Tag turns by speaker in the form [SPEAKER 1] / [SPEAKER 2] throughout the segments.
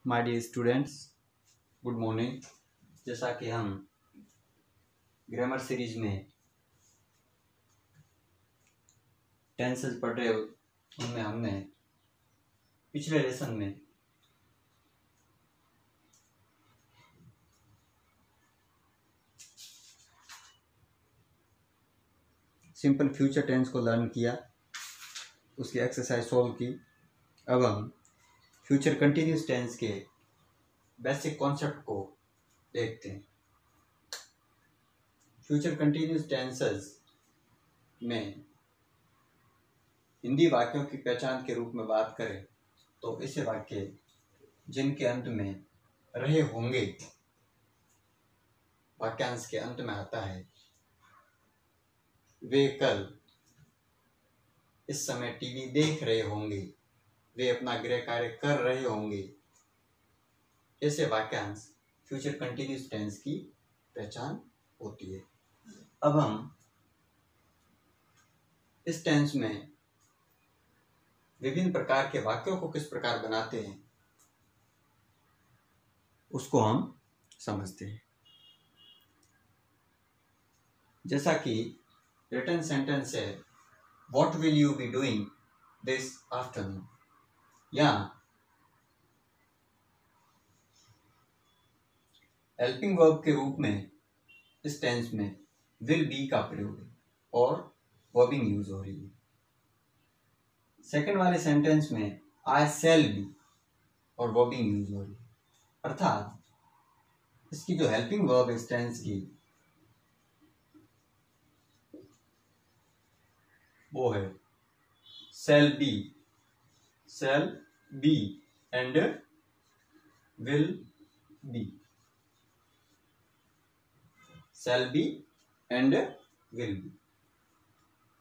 [SPEAKER 1] My dear students, good morning. जैसा कि हम ग्रामर सीरीज में टेंसेस पढ़ रहे हो, उनमें हमने पिछले लेसन में सिंपल फ्यूचर टेंस को लर्न किया, उसकी एक्सरसाइज सॉल्व की। अब हम फ्यूचर कंटिन्यूस टेंस के बेसिक कॉन्सेप्ट को देखते हैं। फ्यूचर कंटिन्यूस टेंसेस में हिंदी वाक्यों की पहचान के रूप में बात करें तो ऐसे वाक्य जिनके अंत में रहे होंगे वाक्यांश के अंत में आता है, वे कल इस समय टीवी देख रहे होंगे, वे अपना गृह कार्य कर रहे होंगे, ऐसे वाक्यांश फ्यूचर कंटिन्यूस टेंस की पहचान होती है। अब हम इस टेंस में विभिन्न प्रकार के वाक्यों को किस प्रकार बनाते हैं उसको हम समझते हैं। जैसा कि रिटन सेंटेंस है, what will you be doing this afternoon, या हेल्पिंग वर्ब के रूप में इस टेंस में विल बी का प्रयोग है और वर्बिंग यूज हो रही है। सेकंड वाले सेंटेंस में आई शैल बी और वर्बिंग यूज हो रही है, अर्थात इसकी जो हेल्पिंग वर्ब इस टेंस की वो है shall be and will be, shall be and will be.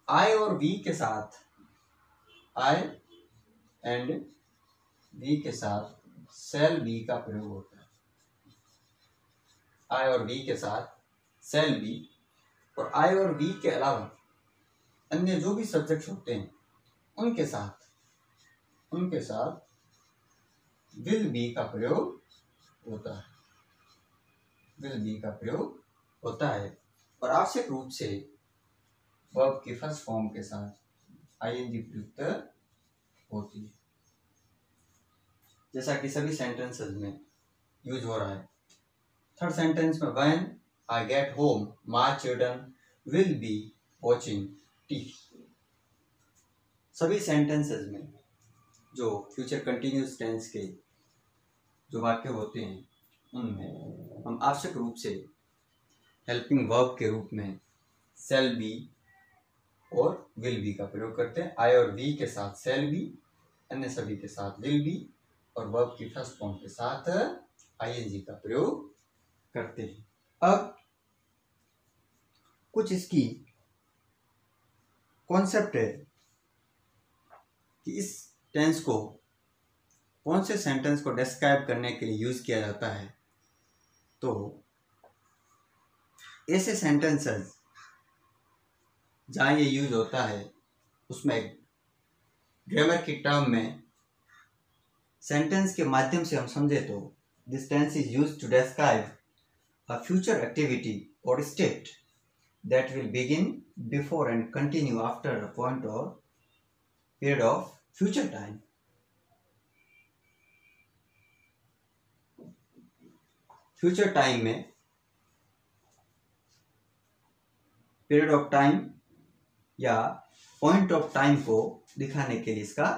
[SPEAKER 1] I और वी के साथ, आई एंड वी के साथ शैल बी का प्रयोग होता है। आई और वी के साथ शैल बी, और आई और वी के अलावा अन्य जो भी सब्जेक्ट्स होते हैं उनके साथ विल बी का प्रयोग होता है, विल बी का प्रयोग होता है। और आवश्यक रूप से वर्ब की फर्स्ट फॉर्म के साथ आईएनजी प्रयुक्त होती है, जैसा कि सभी सेंटेंसेस में यूज हो रहा है। थर्ड सेंटेंस में when I get home my children will be watching TV. सभी सेंटेंसेस में जो फ्यूचर कंटिन्यूस टेंस के जो वाक्य होते हैं उनमें हम आवश्यक रूप से हेल्पिंग वर्ब के रूप में शैल बी और विल बी का प्रयोग करते हैं। आई और वी के साथ शैल बी, अन्य सभी के साथ विल बी, और वर्ब की फर्स्ट फॉर्म के साथ आईएनजी का प्रयोग करते हैं। अब कुछ इसकी कॉन्सेप्ट है कि इस टेंस को कौन से सेंटेंस को डिस्क्राइब करने के लिए यूज किया जाता है। तो ऐसे सेंटेंसेस जहाँ ये यूज होता है उसमें ग्रामर की टर्म में सेंटेंस के माध्यम से हम समझे तो this tense is used to describe a future activity और state that will begin before and continue after a point or period of future time. Future time में पीरियड ऑफ टाइम या पॉइंट ऑफ टाइम को दिखाने के लिए इसका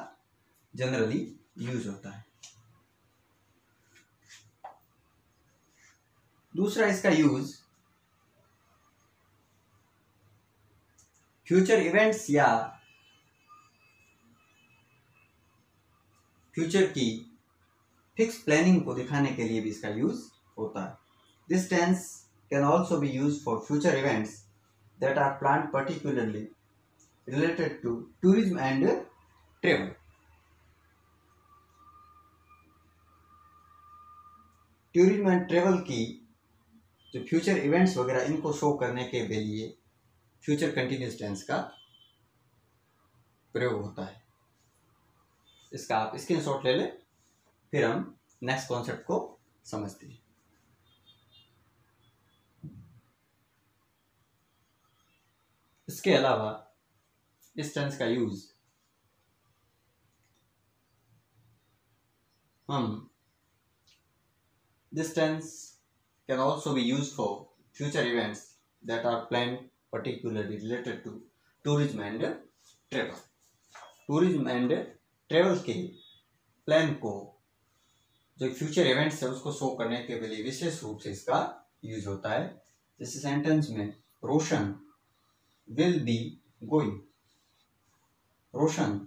[SPEAKER 1] generally use होता है। दूसरा इसका यूज फ्यूचर इवेंट्स या फ्यूचर की फिक्स प्लानिंग को दिखाने के लिए भी इसका यूज होता है। This tense can also be use for future events that are planned particularly related to tourism and travel. Tourism and travel की जो फ्यूचर इवेंट्स वगैरह इनको शो करने के लिए फ्यूचर कंटिन्यूस टेंस का प्रयोग होता है। इसका आप स्क्रीनशॉट ले लें, फिर हम नेक्स्ट कॉन्सेप्ट को समझते हैं। इसके अलावा इस टेंस का use this tense can also be used for future events that are planned, particularly related to tourism and travel. Tourism and travel के प्लान को जो फ्यूचर इवेंट्स है उसको शो करने के लिए विशेष रूप से इसका यूज होता है। जैसे सेंटेंस में रोशन विल बी गोइंग, रोशन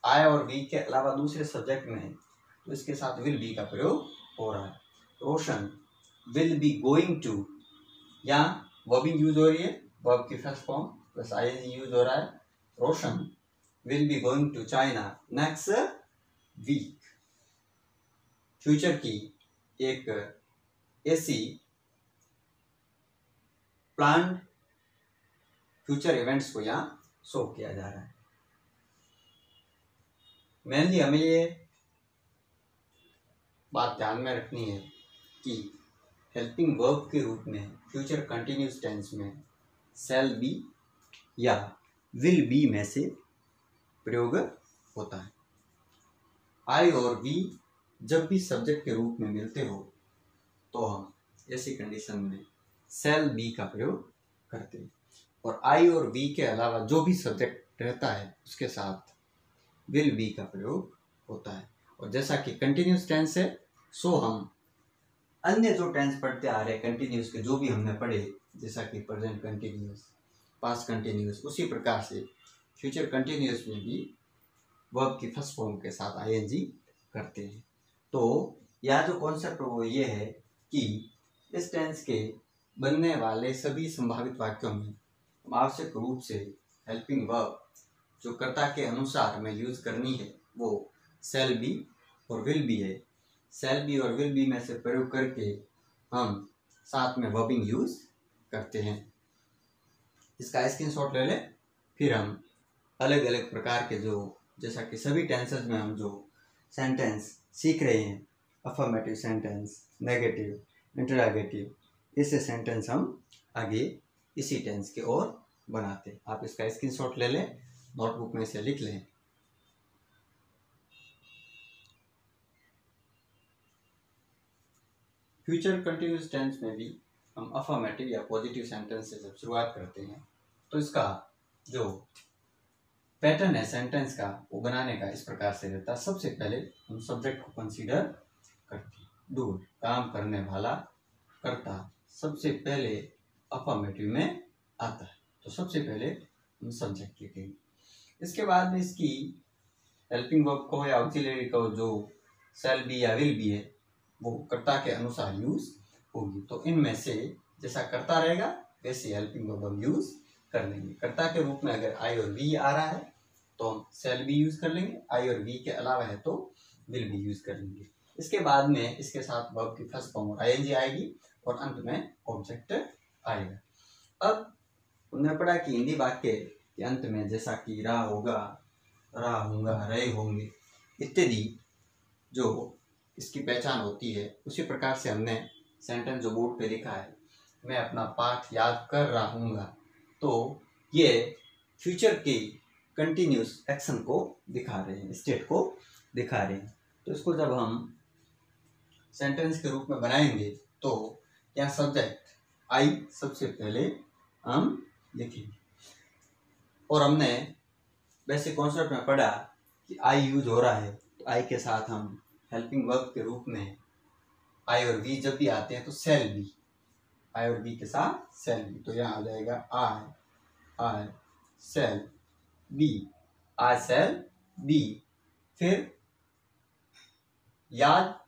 [SPEAKER 1] आई और बी के अलावा दूसरे सब्जेक्ट में तो इसके साथ विल बी का प्रयोग हो रहा है। Roshan will be going to, यहाँ वर्बिंग यूज हो रही है, वर्ब की first form plus ING use हो रहा है। Roshan will be going to China next week. Future की एक ऐसी प्लान्ड फ्यूचर इवेंट्स को यहाँ शो किया जा रहा है। मेनली हमें ये बात ध्यान में रखनी है कि हेल्पिंग वर्ब के रूप में फ्यूचर कंटिन्यूस टेंस में शैल बी या विल बी में से प्रयोग होता है। आई और वी जब भी सब्जेक्ट के रूप में मिलते हो तो हम ऐसी कंडीशन में शैल बी का प्रयोग करते हैं, और आई और वी के अलावा जो भी सब्जेक्ट रहता है उसके साथ विल बी का प्रयोग होता है। और जैसा कि कंटिन्यूस टेंस है सो हम अन्य जो टेंस पढ़ते आ रहे हैं कंटिन्यूस के जो भी हमने पढ़े, जैसा कि प्रेजेंट कंटिन्यूस, पास्ट कंटिन्यूस, उसी प्रकार से फ्यूचर कंटिन्यूस में भी वर्ब की फर्स्ट फॉर्म के साथ आईएनजी करते हैं। तो यह जो कॉन्सेप्ट वो ये है कि इस टेंस के बनने वाले सभी संभावित वाक्यों में आवश्यक रूप से हेल्पिंग वर्ब जो कर्ता के अनुसार हमें यूज करनी है वो शैल बी और विल बी है। शैल बी और विल बी में से प्रयोग करके हम साथ में वर्बिंग यूज करते हैं। इसका स्क्रीनशॉट ले लें, फिर हम अलग अलग प्रकार के जो जैसा कि सभी टेंसेस में हम जो सेंटेंस सीख रहे हैं, अफर्मेटिव सेंटेंस, नेगेटिव, इंटरोगेटिव, इससे सेंटेंस हम आगे इसी टेंस के ओर बनाते हैं। आप इसका स्क्रीनशॉट ले लें, नोटबुक में से लिख लें। फ्यूचर कंटिन्यूस टेंस में भी हम अफर्मेटिव या पॉजिटिव सेंटेंस से जब शुरुआत करते हैं तो इसका जो पैटर्न है सेंटेंस का वो बनाने का इस प्रकार से रहता है। सबसे पहले हम सब्जेक्ट को कंसीडर करते हैं, डू, काम करने वाला, कर्ता सबसे पहले अफर्मेटिव में आता है, तो सबसे पहले हम सब्जेक्ट लिखेंगे। इसके बाद में इसकी हेल्पिंग वर्ब को या ऑक्सिलरी को जो शैल बी या विल बी है वो कर्ता के अनुसार यूज होगी। तो इनमें से जैसा कर्ता रहेगा वैसे हेल्पिंग वर्ब हम यूज कर लेंगे। कर्ता के रूप में अगर आई और वी आ रहा है तो हम शैल बी यूज कर लेंगे, आई और वी के अलावा है तो विल बी यूज कर लेंगे। इसके बाद में इसके साथ वर्ब की फर्स्ट फॉर्म और आईएनजी आएगी और अंत में ऑब्जेक्ट आएगा। अब हमने पढ़ा कि हिंदी वाक्य के अंत में जैसा कि रहा होगा, रहा होगा, रहे होंगे इत्यादि जो इसकी पहचान होती है, उसी प्रकार से हमने सेंटेंस जो बोर्ड पे लिखा है, मैं अपना पाठ याद कर रहा हूँगा, तो ये फ्यूचर के कंटिन्यूस एक्शन को दिखा रहे हैं, स्टेट को दिखा रहे हैं। तो इसको जब हम सेंटेंस के रूप में बनाएंगे तो यहाँ सब्जेक्ट आई सबसे पहले हम लिखेंगे। और हमने वैसे कॉन्सेप्ट में पढ़ा कि आई यूज हो रहा है तो आई के साथ हम हेल्पिंग वर्ब के रूप में आई और वी जब भी आते हैं तो शैल बी, आई और वी के साथ शैल बी, तो यहाँ आ जाएगा I shall B, I shall B. फिर याद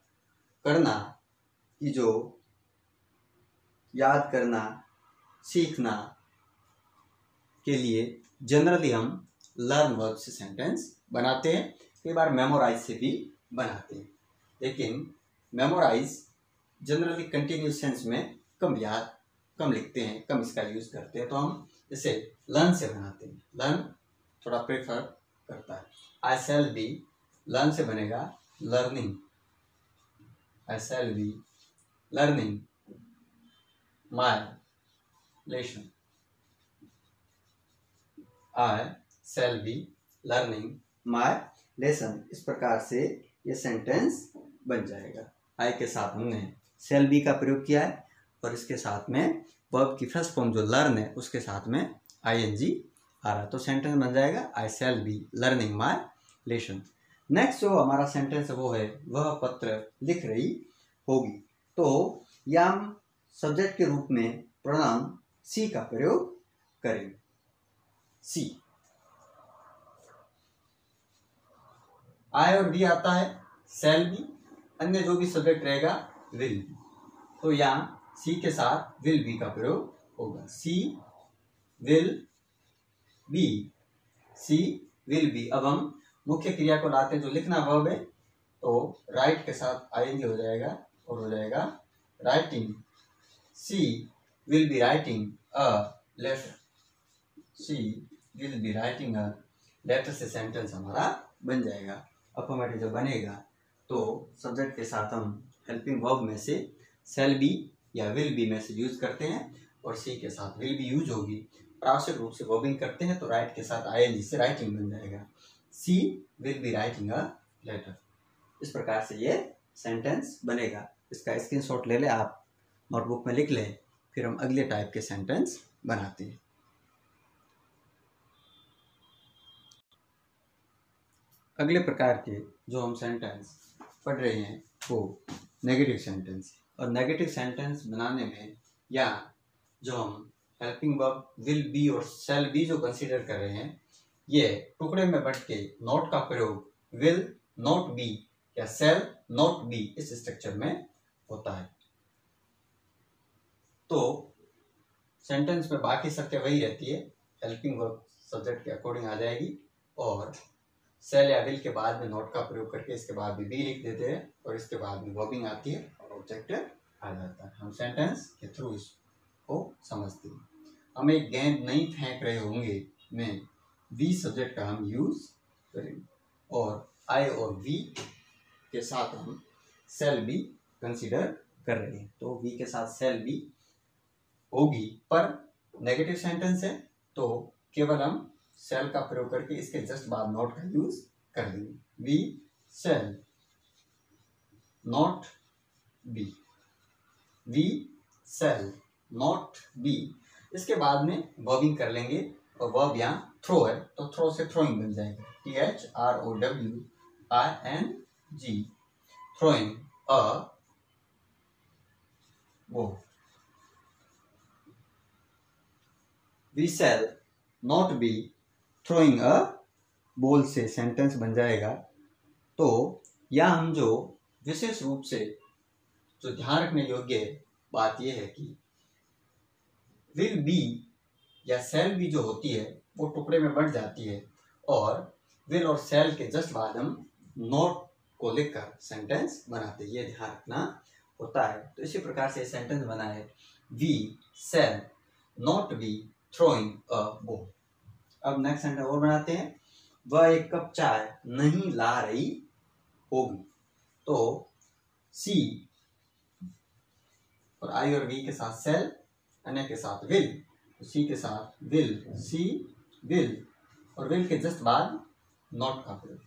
[SPEAKER 1] करना कि जो याद करना, सीखना के लिए जनरली हम लर्न वर्ब से सेंटेंस बनाते हैं, कई बार मेमोराइज से भी बनाते हैं, लेकिन मेमोराइज जनरली कंटिन्यूस सेंस में कम लिखते हैं, कम इसका यूज करते हैं, तो हम इसे लर्न से बनाते हैं। लर्न थोड़ा प्रेफर करता है। आई शैल बी लर्न से बनेगा learning, I shall be learning my lesson. I shall be learning my lesson. इस प्रकार से ये सेंटेंस बन जाएगा। आई के साथ हमने शैल बी का प्रयोग किया है और इसके साथ में वर्ब की फर्स्ट फॉर्म जो लर्न है उसके साथ में आईएनजी आ रहा, तो सेंटेंस बन जाएगा I shall be learning my lesson. Next जो हमारा सेंटेंस है वो है वह पत्र लिख रही होगी। तो यहाँ हम सब्जेक्ट के रूप में प्रोनाउन सी का प्रयोग करेंगे। सी, आई और बी आता है, शैल बी, अन्य जो भी सब्जेक्ट रहेगा विल बी। तो यहाँ सी के साथ विल बी का प्रयोग होगा। She will be, she will be. अब हम मुख्य क्रिया को लाते हैं, जो लिखना वर्ब है, तो राइट के साथ आईएनजी हो जाएगा और हो जाएगा writing. She will be writing a letter. She will be writing a letter से सेंटेंस हमारा बन जाएगा। अफर्मेटिव जब बनेगा तो सब्जेक्ट के साथ हम हेल्पिंग वर्ब में से शैल बी या विल बी में से यूज करते हैं और सी के साथ विल बी यूज होगी। आवश्यक रूप से वर्बिंग करते हैं तो राइट के साथ आईएनजी से राइटिंग बन जाएगा। She will be writing a letter. इस प्रकार से ये सेंटेंस बनेगा। इसका स्क्रीनशॉट ले ले आप, नोटबुक में लिख लें, फिर हम अगले टाइप के सेंटेंस बनाते हैं। अगले प्रकार के जो हम सेंटेंस पढ़ रहे हैं वो नेगेटिव सेंटेंस। और नेगेटिव सेंटेंस बनाने में या जो हम हेल्पिंग वर्ब विल बी और शैल बी जो कंसीडर कर रहे हैं, ये टुकड़े में बट के नॉट का प्रयोग विल नॉट बी या शैल नॉट बी इस स्ट्रक्चर में होता है। तो सेंटेंस में बाकी सत्य वही रहती है, हेल्पिंग वर्ब सब्जेक्ट के अकॉर्डिंग आ जाएगी और शैल या विल के बाद में नॉट का प्रयोग करके इसके बाद भी लिख देते हैं और इसके बाद में वर्बिंग आती है और ऑब्जेक्ट आ जाता है। हम सेंटेंस के थ्रू इसको समझते हैं। हम एक गेंद नहीं फेंक रहे होंगे में वी सब्जेक्ट का हम यूज करेंगे और आई और वी के साथ हम शैल बी कंसीडर कर रहे हैं, तो वी के साथ शैल बी होगी। पर नेगेटिव सेंटेंस है तो केवल हम शैल का प्रयोग करके इसके जस्ट बाद नॉट का यूज कर देंगे। We shall not be, we shall not be. इसके बाद में वर्बिंग कर लेंगे और वर्ब यहाँ थ्रो है तो थ्रो से थ्रोइंग बन जाएगा। THROWING, throwing a ball. We shall not be throwing a ball से सेंटेंस बन जाएगा। तो यहाँ हम जो विशेष रूप से जो ध्यान रखने योग्य बात यह है कि विल बी या शैल बी जो होती है वो टुकड़े में बढ़ जाती है और विल और शैल के जस्ट बाद हम नॉट को लिखकर सेंटेंस बनाते हैं, ये ध्यान रखना होता है। तो इसी प्रकार से सेंटेंस बना है, we shall not be throwing a ball. अब नेक्स्ट सेंटेंस और बनाते हैं, वह एक कप चाय नहीं ला रही होगी। तो सी और आई और वी के साथ शैल, अन्य के साथ विल, तो सी के साथ विल, सी विल और विल के जस्ट बाद नॉट का प्रयोग,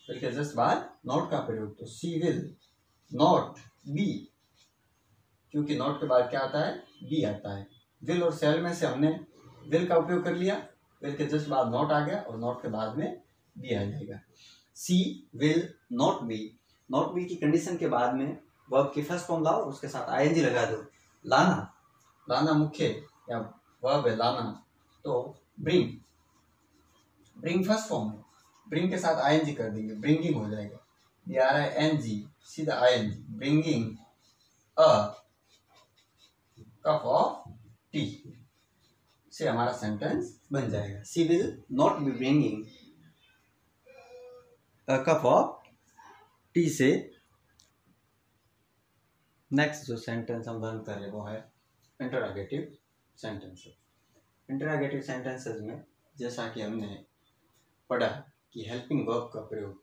[SPEAKER 1] विल के जस्ट बाद नॉट का प्रयोग, तो सी विल नॉट बी, क्योंकि नॉट के बाद क्या आता है, बी आता है। विल और शैल में से हमने विल का उपयोग कर लिया, विल के जस्ट बाद नॉट आ गया और नॉट के बाद में बी आ जाएगा। She will not be, not be की कंडीशन के बाद में वर्ब की फर्स्ट फॉर्म लाओ, उसके साथ आईएनजी लगा दो। लाना, लाना मुख्य या वर्ब है लाना, तो ब्रिंग, ब्रिंग फर्स्ट फॉर्म है, ब्रिंग के साथ आईएनजी कर देंगे, ब्रिंगिंग हो जाएगा। BRING सीधा ING, bringing a cup of tea से हमारा सेंटेंस बन जाएगा। She will not be bringing a cup of tea से नेक्स्ट जो सेंटेंस हम लर्न कर रहे वो है इंटरोगेटिव सेंटेंसेस। इंटरोगेटिव सेंटेंसेस में जैसा कि हमने पढ़ा कि हेल्पिंग वर्ब का प्रयोग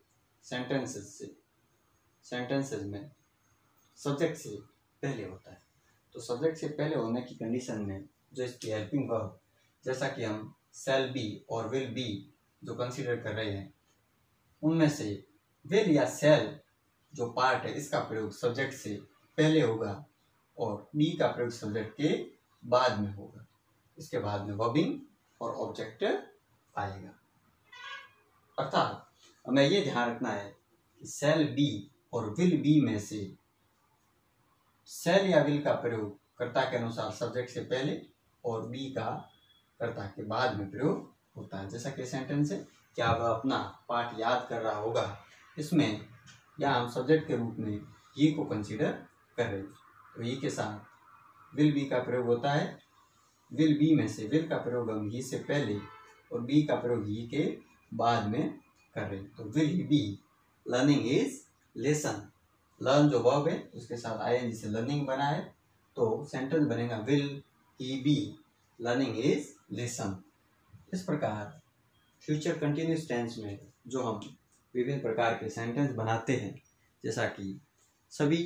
[SPEAKER 1] सेंटेंसेस में सब्जेक्ट से पहले होता है। तो सब्जेक्ट से पहले होने की कंडीशन में जो इसकी हेल्पिंग वर्ब, जैसा कि हम शैल बी और विल बी जो कंसीडर कर रहे हैं, उनमें से विल या शैल जो पार्ट है इसका प्रयोग सब्जेक्ट से पहले होगा और बी का प्रयोग सब्जेक्ट के बाद में होगा। इसके बाद में वर्बिंग और ऑब्जेक्ट आएगा। अर्थात हमें ये ध्यान रखना है कि शैल बी और विल बी में से शैल या विल का प्रयोग कर्ता के अनुसार सब्जेक्ट से पहले और बी का कर्ता के बाद में प्रयोग होता है। जैसा कि सेंटेंस है, क्या वह अपना पाठ याद कर रहा होगा, इसमें या हम सब्जेक्ट के रूप में ही को कंसीडर कर रहे हैं। तो ही के साथ विल बी का प्रयोग होता है। विल बी में से विल का प्रयोग हम ही से पहले और बी का प्रयोग ही के बाद में कर रहे हैं। तो will he be learning is lesson. Learn जो वर्ब है उसके साथ आईएनजी से लर्निंग बना है, तो सेंटेंस बनेगा will he be learning is lesson. इस प्रकार फ्यूचर कंटिन्यूस टेंस में जो हम विभिन्न प्रकार के सेंटेंस बनाते हैं, जैसा कि सभी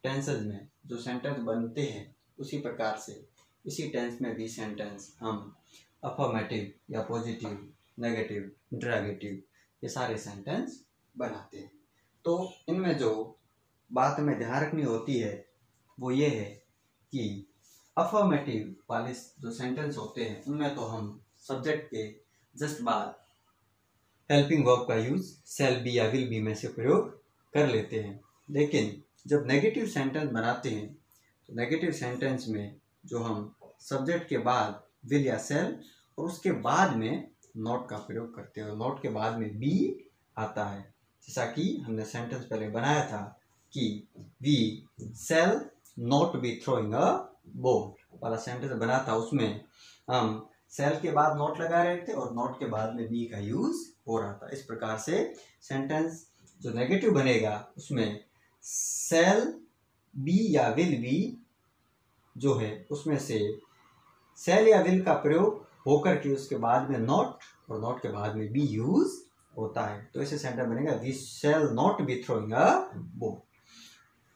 [SPEAKER 1] टेंसेज में जो सेंटेंस बनते हैं उसी प्रकार से इसी टेंस में भी सेंटेंस हम अफर्मेटिव या पॉजिटिव, नेगेटिव, इंटरोगेटिव ये सारे सेंटेंस बनाते हैं। तो इनमें जो बात हमें ध्यान रखनी होती है वो ये है कि अफर्मेटिव वाले जो सेंटेंस होते हैं उनमें तो हम सब्जेक्ट के जस्ट बाद हेल्पिंग वर्ब का यूज शैल बी या विल बी में से प्रयोग कर लेते हैं। लेकिन जब नेगेटिव सेंटेंस बनाते हैं तो नेगेटिव सेंटेंस में जो हम सब्जेक्ट के बाद विल या शैल और उसके बाद में नॉट का प्रयोग करते हैं और नॉट के बाद में बी आता है। जैसा कि हमने सेंटेंस पहले बनाया था कि we shall not be throwing a ball वाला सेंटेंस बना था, उसमें हम शैल के बाद नॉट लगा रहे थे और नॉट के बाद में बी का यूज हो रहा था। इस प्रकार से सेंटेंस जो नेगेटिव बनेगा उसमें शैल बी या विल बी जो है उसमें से शैल या विल का प्रयोग होकर के उसके बाद में नॉट और नॉट के बाद में बी यूज होता है। तो ऐसे सेंटेंस बनेगा we shall not be throwing a ball.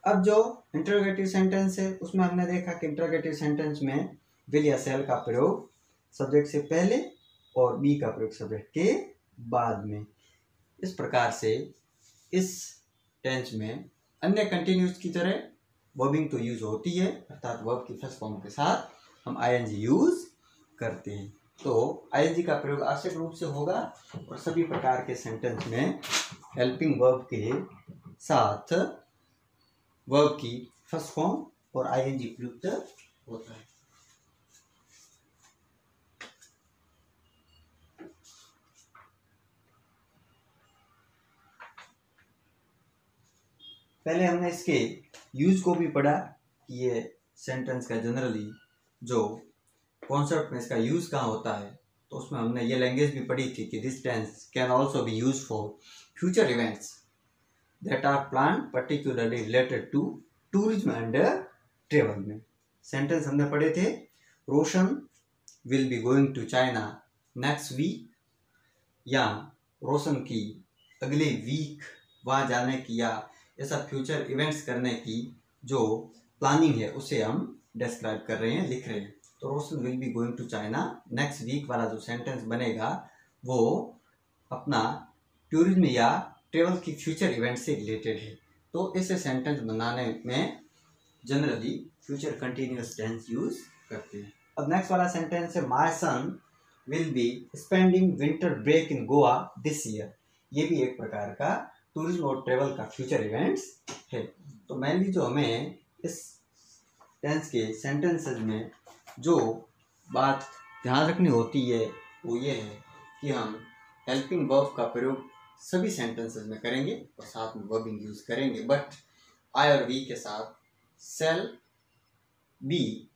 [SPEAKER 1] अब जो इंटरोगेटिव सेंटेंस है उसमें हमने देखा कि इंटरोगेटिव सेंटेंस में विल या शैल का प्रयोग सब्जेक्ट से पहले और बी का प्रयोग सब्जेक्ट के बाद में। इस प्रकार से इस टेंस में अन्य कंटिन्यूस की तरह वर्बिंग तो यूज होती है, अर्थात वर्ब की फर्स्ट फॉर्म के साथ हम आईएनजी यूज करते हैं। तो आईएनजी का प्रयोग आवश्यक रूप से होगा और सभी प्रकार के सेंटेंस में हेल्पिंग वर्ब के साथ वर्ब की फर्स्ट फॉर्म और आईएनजी प्रयुक्त होता है। पहले हमने इसके यूज को भी पढ़ा कि ये सेंटेंस का जनरली जो कॉन्सेप्ट में इसका यूज कहाँ होता है, तो उसमें हमने ये लैंग्वेज भी पढ़ी थी कि this tense can also be use for future events that are plan particularly related to tourism and travel में सेंटेंस हमने पढ़े थे। Roshan will be going to China next week, या रोशन की अगले वीक वहाँ जाने की या ऐसा फ्यूचर इवेंट्स करने की जो प्लानिंग है उसे हम डिस्क्राइब कर रहे हैं, लिख रहे हैं। तो Roshan will be going to China next week वाला जो सेंटेंस बनेगा वो अपना टूरिज्म या ट्रेवल की फ्यूचर इवेंट से रिलेटेड है। तो ऐसे सेंटेंस बनाने में generally future continuous tense use करते हैं। अब नेक्स्ट वाला सेंटेंस है my son will be spending winter break in Goa this year. ये भी एक प्रकार का टूरिज्म और ट्रेवल का फ्यूचर इवेंट्स है। तो मेनली जो हमें इस टेंस के सेंटेंसेस में जो बात ध्यान रखनी होती है वो ये है कि हम हेल्पिंग वर्ब का प्रयोग सभी सेंटेंसेस में करेंगे और साथ में वर्बिंग यूज करेंगे, बट आई और वी के साथ शैल बी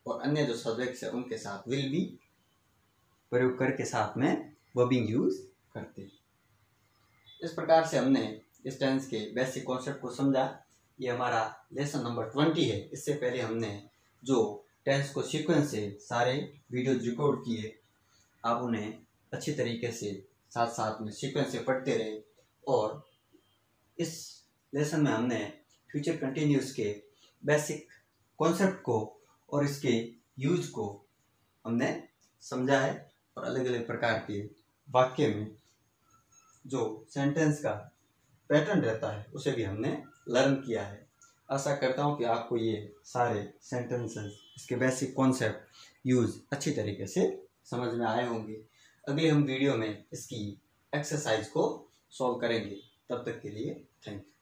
[SPEAKER 1] और अन्य जो सब्जेक्ट्स है उनके साथ विल बी प्रयोग करके साथ में वर्बिंग यूज करते हैं। इस प्रकार से हमने इस टेंस के बेसिक कॉन्सेप्ट को समझा। ये हमारा लेसन नंबर 20 है। इससे पहले हमने जो टेंस को सीक्वेंस से सारे वीडियोज रिकॉर्ड किए, आप उन्हें अच्छी तरीके से साथ साथ में सीक्वेंस से पढ़ते रहे। और इस लेसन में हमने फ्यूचर कंटिन्यूस के बेसिक कॉन्सेप्ट को और इसके यूज को हमने समझा है, और अलग अलग प्रकार के वाक्य में जो सेंटेंस का पैटर्न रहता है उसे भी हमने लर्न किया है। आशा करता हूँ कि आपको ये सारे सेंटेंसेस, इसके बेसिक कॉन्सेप्ट, यूज अच्छी तरीके से समझ में आए होंगे। अगले हम वीडियो में इसकी एक्सरसाइज को सॉल्व करेंगे। तब तक के लिए थैंक यू।